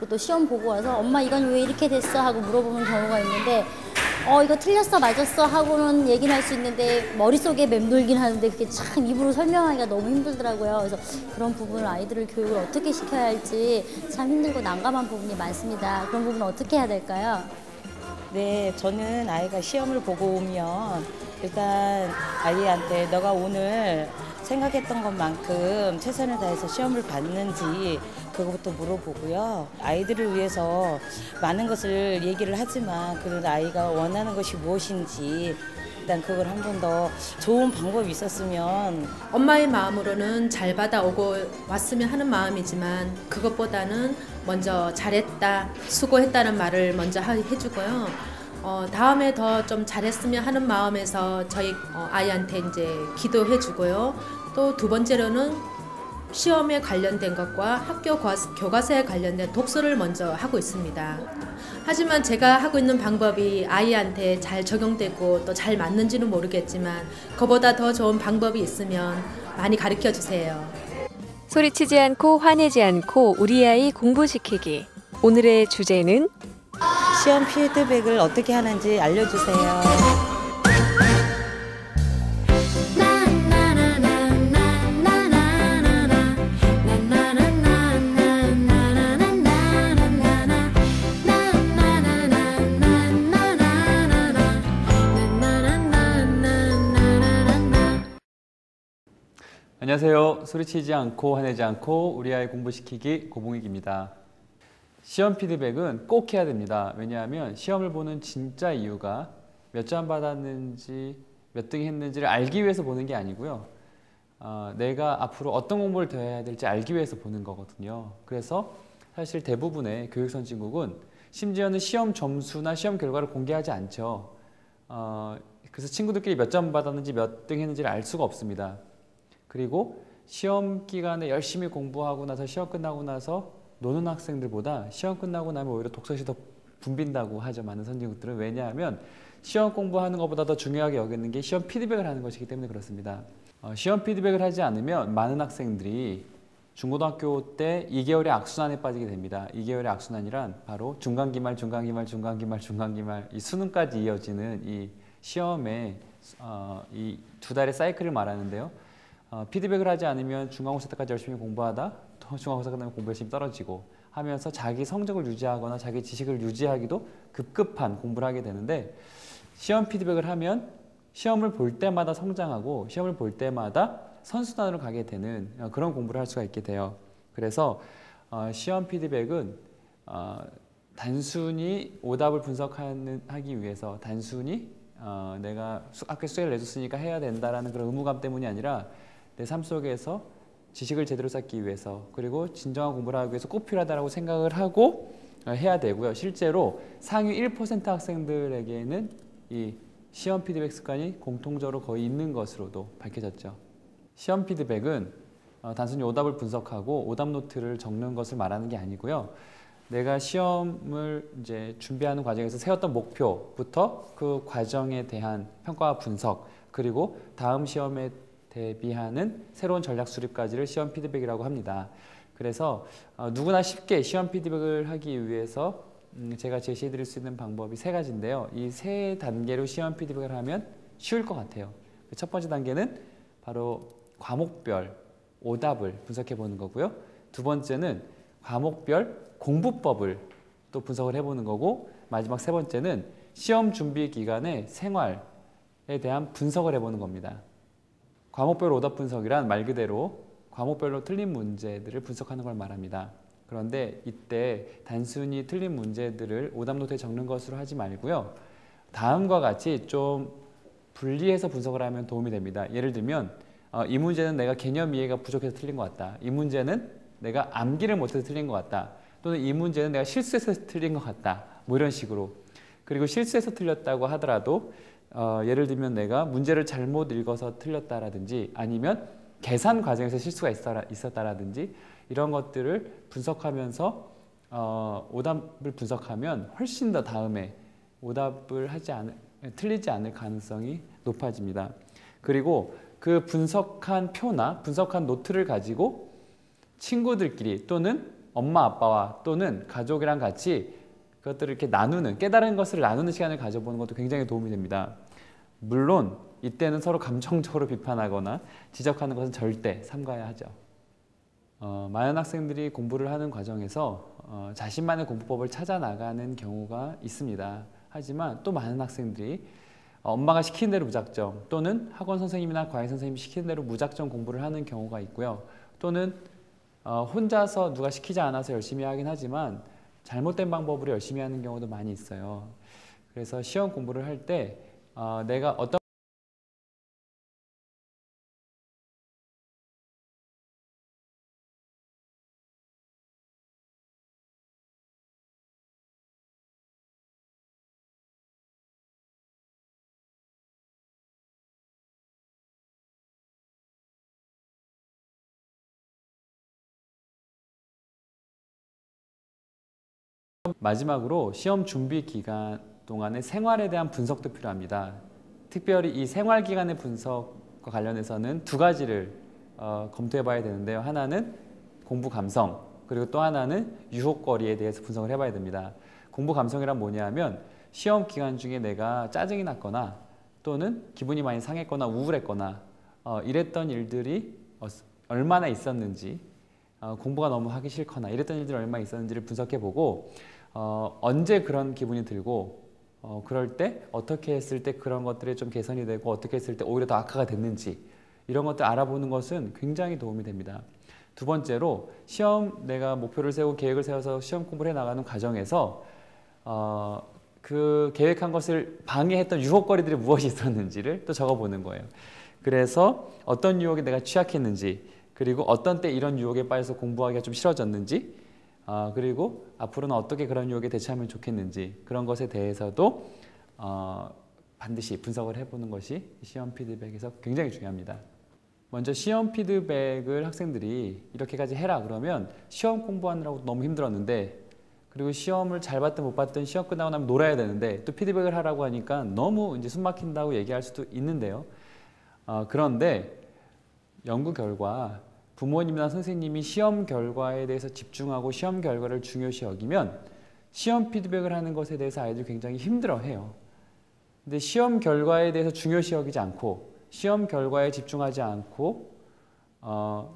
또 시험 보고 와서 엄마 이건 왜 이렇게 됐어 하고 물어보는 경우가 있는데 이거 틀렸어 맞았어 하고는 얘기는 할 수 있는데 머릿속에 맴돌긴 하는데 그게 참 입으로 설명하기가 너무 힘들더라고요. 그래서 그런 부분을 아이들을 교육을 어떻게 시켜야 할지 참 힘들고 난감한 부분이 많습니다. 그런 부분은 어떻게 해야 될까요? 네, 저는 아이가 시험을 보고 오면 일단 아이한테 너가 오늘 생각했던 것만큼 최선을 다해서 시험을 봤는지 그거부터 물어보고요. 아이들을 위해서 많은 것을 얘기를 하지만 그런 아이가 원하는 것이 무엇인지 일단 그걸 한 번 더 좋은 방법이 있었으면 엄마의 마음으로는 잘 받아오고 왔으면 하는 마음이지만 그것보다는 먼저 잘했다, 수고했다는 말을 먼저 해주고요. 다음에 더 좀 잘했으면 하는 마음에서 저희 아이한테 이제 기도해주고요. 또 두 번째로는 시험에 관련된 것과 학교 교과서에 관련된 독서를 먼저 하고 있습니다. 하지만 제가 하고 있는 방법이 아이한테 잘 적용되고 또 잘 맞는지는 모르겠지만 그보다 더 좋은 방법이 있으면 많이 가르쳐 주세요. 소리치지 않고 화내지 않고 우리 아이 공부시키기. 오늘의 주제는 시험 피드백을 어떻게 하는지 알려주세요. 안녕하세요. 소리치지 않고 화내지 않고 우리 아이 공부시키기 고봉익입니다. 시험 피드백은 꼭 해야 됩니다. 왜냐하면 시험을 보는 진짜 이유가 몇 점 받았는지 몇 등 했는지를 알기 위해서 보는 게 아니고요. 내가 앞으로 어떤 공부를 더 해야 될지 알기 위해서 보는 거거든요. 그래서 사실 대부분의 교육 선진국은 심지어는 시험 점수나 시험 결과를 공개하지 않죠. 그래서 친구들끼리 몇 점 받았는지 몇 등 했는지를 알 수가 없습니다. 그리고 시험 기간에 열심히 공부하고 나서 시험 끝나고 나서 노는 학생들보다 시험 끝나고 나면 오히려 독서실이 더 붐빈다고 하죠. 많은 선진국들은. 왜냐하면 시험 공부하는 것보다 더 중요하게 여기는 게 시험 피드백을 하는 것이기 때문에 그렇습니다. 시험 피드백을 하지 않으면 많은 학생들이 중고등학교 때 2개월의 악순환에 빠지게 됩니다. 2개월의 악순환이란 바로 중간기말, 중간기말, 중간기말, 중간기말 이 수능까지 이어지는 이 시험의 이 두 달의 사이클을 말하는데요. 피드백을 하지 않으면 중간고사 때까지 열심히 공부하다 또 중간고사 끝나면 공부 열심히 떨어지고 하면서 자기 성적을 유지하거나 자기 지식을 유지하기도 급급한 공부를 하게 되는데 시험 피드백을 하면 시험을 볼 때마다 성장하고 시험을 볼 때마다 선순환으로 가게 되는 그런 공부를 할 수가 있게 돼요. 그래서 시험 피드백은 단순히 오답을 분석하기 위해서 단순히 내가 학교 수행을 내줬으니까 해야 된다라는 그런 의무감 때문이 아니라 내 삶 속에서 지식을 제대로 쌓기 위해서 그리고 진정한 공부를 하기 위해서 꼭 필요하다고 생각을 하고 해야 되고요. 실제로 상위 1% 학생들에게는 이 시험 피드백 습관이 공통적으로 거의 있는 것으로도 밝혀졌죠. 시험 피드백은 단순히 오답을 분석하고 오답 노트를 적는 것을 말하는 게 아니고요. 내가 시험을 이제 준비하는 과정에서 세웠던 목표부터 그 과정에 대한 평가와 분석 그리고 다음 시험에 대비하는 새로운 전략 수립까지를 시험 피드백이라고 합니다. 그래서 누구나 쉽게 시험 피드백을 하기 위해서 제가 제시해 드릴 수 있는 방법이 세 가지인데요. 이 세 단계로 시험 피드백을 하면 쉬울 것 같아요. 첫 번째 단계는 바로 과목별 오답을 분석해 보는 거고요. 두 번째는 과목별 공부법을 또 분석을 해보는 거고 마지막 세 번째는 시험 준비 기간의 생활에 대한 분석을 해보는 겁니다. 과목별 오답 분석이란 말 그대로 과목별로 틀린 문제들을 분석하는 걸 말합니다. 그런데 이때 단순히 틀린 문제들을 오답 노트에 적는 것으로 하지 말고요. 다음과 같이 좀 분리해서 분석을 하면 도움이 됩니다. 예를 들면 이 문제는 내가 개념 이해가 부족해서 틀린 것 같다. 이 문제는 내가 암기를 못해서 틀린 것 같다. 또는 이 문제는 내가 실수해서 틀린 것 같다. 뭐 이런 식으로. 그리고 실수해서 틀렸다고 하더라도 예를 들면 내가 문제를 잘못 읽어서 틀렸다라든지 아니면 계산 과정에서 실수가 있었다라든지 이런 것들을 분석하면서 오답을 분석하면 훨씬 더 다음에 오답을 틀리지 않을 가능성이 높아집니다. 그리고 그 분석한 표나 분석한 노트를 가지고 친구들끼리 또는 엄마 아빠와 또는 가족이랑 같이 그것들을 이렇게 나누는, 깨달은 것을 나누는 시간을 가져보는 것도 굉장히 도움이 됩니다. 물론 이때는 서로 감정적으로 비판하거나 지적하는 것은 절대 삼가야 하죠. 많은 학생들이 공부를 하는 과정에서 자신만의 공부법을 찾아 나가는 경우가 있습니다. 하지만 또 많은 학생들이 엄마가 시키는 대로 무작정, 또는 학원 선생님이나 과외 선생님이 시키는 대로 무작정 공부를 하는 경우가 있고요. 또는 혼자서 누가 시키지 않아서 열심히 하긴 하지만 잘못된 방법으로 열심히 하는 경우도 많이 있어요. 그래서 시험 공부를 할 때 내가 어떤 마지막으로 시험 준비 기간 동안의 생활에 대한 분석도 필요합니다. 특별히 이 생활 기간의 분석과 관련해서는 두 가지를 검토해 봐야 되는데요. 하나는 공부 감성, 그리고 또 하나는 유혹거리에 대해서 분석을 해봐야 됩니다. 공부 감성이란 뭐냐면 시험 기간 중에 내가 짜증이 났거나 또는 기분이 많이 상했거나 우울했거나 이랬던 일들이 얼마나 있었는지, 공부가 너무 하기 싫거나 이랬던 일들이 얼마나 있었는지를 분석해보고 언제 그런 기분이 들고 그럴 때 어떻게 했을 때 그런 것들이 좀 개선이 되고 어떻게 했을 때 오히려 더 악화가 됐는지 이런 것들 알아보는 것은 굉장히 도움이 됩니다. 두 번째로 시험 내가 목표를 세우고 계획을 세워서 시험 공부를 해나가는 과정에서 그 계획한 것을 방해했던 유혹거리들이 무엇이 있었는지를 또 적어보는 거예요. 그래서 어떤 유혹에 내가 취약했는지, 그리고 어떤 때 이런 유혹에 빠져서 공부하기가 좀 싫어졌는지, 그리고 앞으로는 어떻게 그런 유혹에 대처하면 좋겠는지, 그런 것에 대해서도 반드시 분석을 해보는 것이 시험 피드백에서 굉장히 중요합니다. 먼저 시험 피드백을 학생들이 이렇게까지 해라 그러면 시험 공부하느라고 너무 힘들었는데, 그리고 시험을 잘 봤든 못 봤든 시험 끝나고 나면 놀아야 되는데 또 피드백을 하라고 하니까 너무 이제 숨 막힌다고 얘기할 수도 있는데요. 그런데 연구 결과 부모님이나 선생님이 시험 결과에 대해서 집중하고 시험 결과를 중요시 여기면 시험 피드백을 하는 것에 대해서 아이들이 굉장히 힘들어해요. 근데 시험 결과에 대해서 중요시 여기지 않고 시험 결과에 집중하지 않고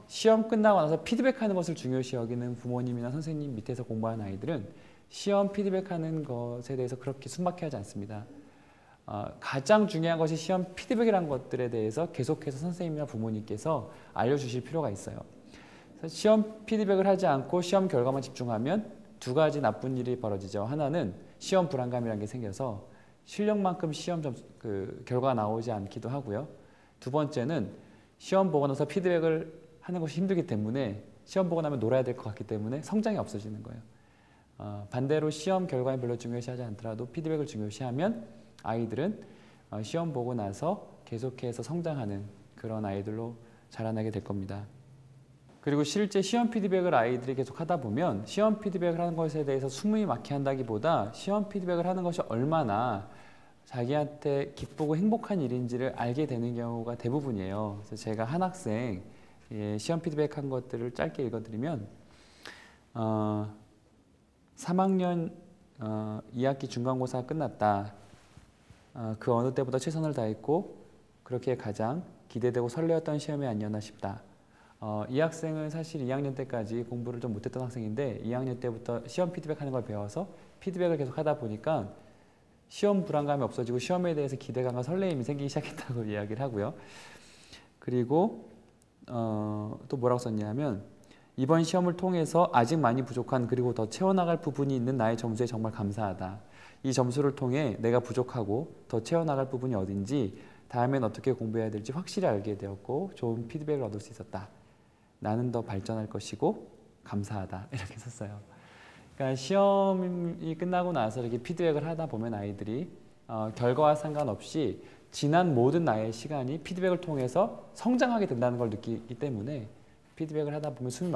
시험 끝나고 나서 피드백하는 것을 중요시 여기는 부모님이나 선생님 밑에서 공부하는 아이들은 시험 피드백하는 것에 대해서 그렇게 숨막혀하지 않습니다. 가장 중요한 것이 시험 피드백이라는 것들에 대해서 계속해서 선생님이나 부모님께서 알려주실 필요가 있어요. 그래서 시험 피드백을 하지 않고 시험 결과만 집중하면 두 가지 나쁜 일이 벌어지죠. 하나는 시험 불안감이라는 게 생겨서 실력만큼 시험 결과가 나오지 않기도 하고요. 두 번째는 시험 보고 나서 피드백을 하는 것이 힘들기 때문에 시험 보고 나면 놀아야 될 것 같기 때문에 성장이 없어지는 거예요. 반대로 시험 결과에 별로 중요시하지 않더라도 피드백을 중요시하면 아이들은 시험 보고 나서 계속해서 성장하는 그런 아이들로 자라나게 될 겁니다. 그리고 실제 시험 피드백을 아이들이 계속 하다 보면 시험 피드백을 하는 것에 대해서 숨이 막혀 한다기보다 시험 피드백을 하는 것이 얼마나 자기한테 기쁘고 행복한 일인지를 알게 되는 경우가 대부분이에요. 그래서 제가 한 학생 시험 피드백한 것들을 짧게 읽어드리면 3학년 2학기 중간고사가 끝났다. 그 어느 때보다 최선을 다했고 그렇게 가장 기대되고 설레었던 시험이 아니었나 싶다. 이 학생은 사실 2학년 때까지 공부를 좀 못했던 학생인데 2학년 때부터 시험 피드백하는 걸 배워서 피드백을 계속 하다 보니까 시험 불안감이 없어지고 시험에 대해서 기대감과 설레임이 생기기 시작했다고 이야기를 하고요. 그리고 또 뭐라고 썼냐면 이번 시험을 통해서 아직 많이 부족한 그리고 더 채워나갈 부분이 있는 나의 점수에 정말 감사하다. 이 점수를 통해 내가 부족하고 더 채워나갈 부분이 어딘지 다음엔 어떻게 공부해야 될지 확실히 알게 되었고 좋은 피드백을 얻을 수 있었다. 나는 더 발전할 것이고 감사하다. 이렇게 썼어요. 그러니까 시험이 끝나고 나서 이렇게 피드백을 하다 보면 아이들이 결과와 상관없이 지난 모든 나의 시간이 피드백을 통해서 성장하게 된다는 걸 느끼기 때문에 피드백을 하다 보면 숨이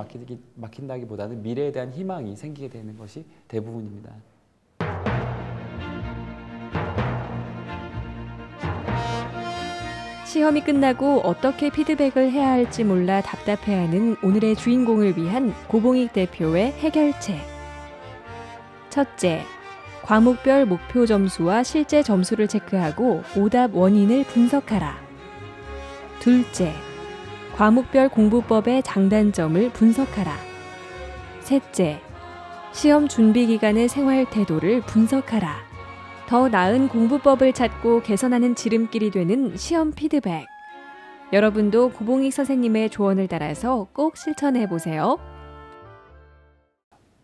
막힌다기보다는 미래에 대한 희망이 생기게 되는 것이 대부분입니다. 시험이 끝나고 어떻게 피드백을 해야 할지 몰라 답답해하는 오늘의 주인공을 위한 고봉익 대표의 해결책. 첫째, 과목별 목표 점수와 실제 점수를 체크하고 오답 원인을 분석하라. 둘째, 과목별 공부법의 장단점을 분석하라. 셋째, 시험 준비 기간의 생활 태도를 분석하라. 더 나은 공부법을 찾고 개선하는 지름길이 되는 시험 피드백. 여러분도 고봉익 선생님의 조언을 따라서 꼭 실천해 보세요.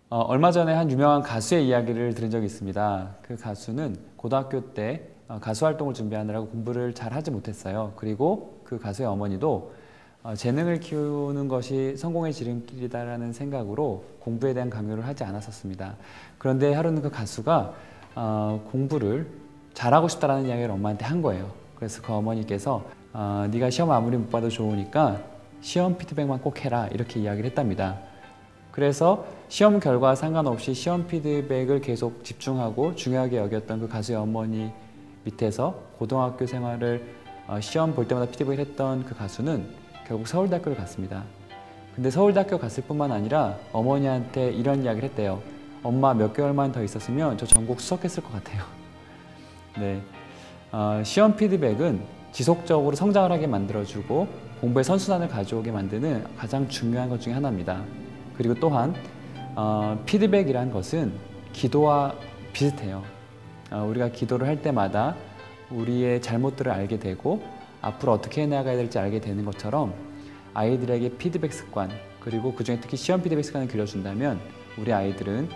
얼마 전에 한 유명한 가수의 이야기를 들은 적이 있습니다. 그 가수는 고등학교 때 가수 활동을 준비하느라고 공부를 잘 하지 못했어요. 그리고 그 가수의 어머니도 재능을 키우는 것이 성공의 지름길이다라는 생각으로 공부에 대한 강요를 하지 않았었습니다. 그런데 하루는 그 가수가 공부를 잘하고 싶다라는 이야기를 엄마한테 한 거예요. 그래서 그 어머니께서 네가 시험 아무리 못 봐도 좋으니까 시험 피드백만 꼭 해라 이렇게 이야기를 했답니다. 그래서 시험 결과와 상관없이 시험 피드백을 계속 집중하고 중요하게 여겼던 그 가수의 어머니 밑에서 고등학교 생활을 시험 볼 때마다 피드백을 했던 그 가수는 결국 서울대학교를 갔습니다. 근데 서울대학교 갔을 뿐만 아니라 어머니한테 이런 이야기를 했대요. 엄마 몇 개월만 더 있었으면 저 전국 수석했을 것 같아요. 네, 시험 피드백은 지속적으로 성장을 하게 만들어주고 공부의 선순환을 가져오게 만드는 가장 중요한 것 중에 하나입니다. 그리고 또한 피드백이란 것은 기도와 비슷해요. 우리가 기도를 할 때마다 우리의 잘못들을 알게 되고 앞으로 어떻게 해나가야 될지 알게 되는 것처럼 아이들에게 피드백 습관, 그리고 그중에 특히 시험 피드백 습관을 길러준다면 우리 아이들은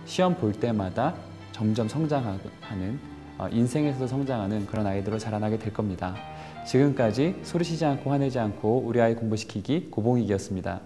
시험 볼 때마다 점점 성장하는 인생에서도 성장하는 그런 아이들로 자라나게 될 겁니다. 지금까지 소리치지 않고 화내지 않고 우리 아이 공부시키기 고봉익이었습니다.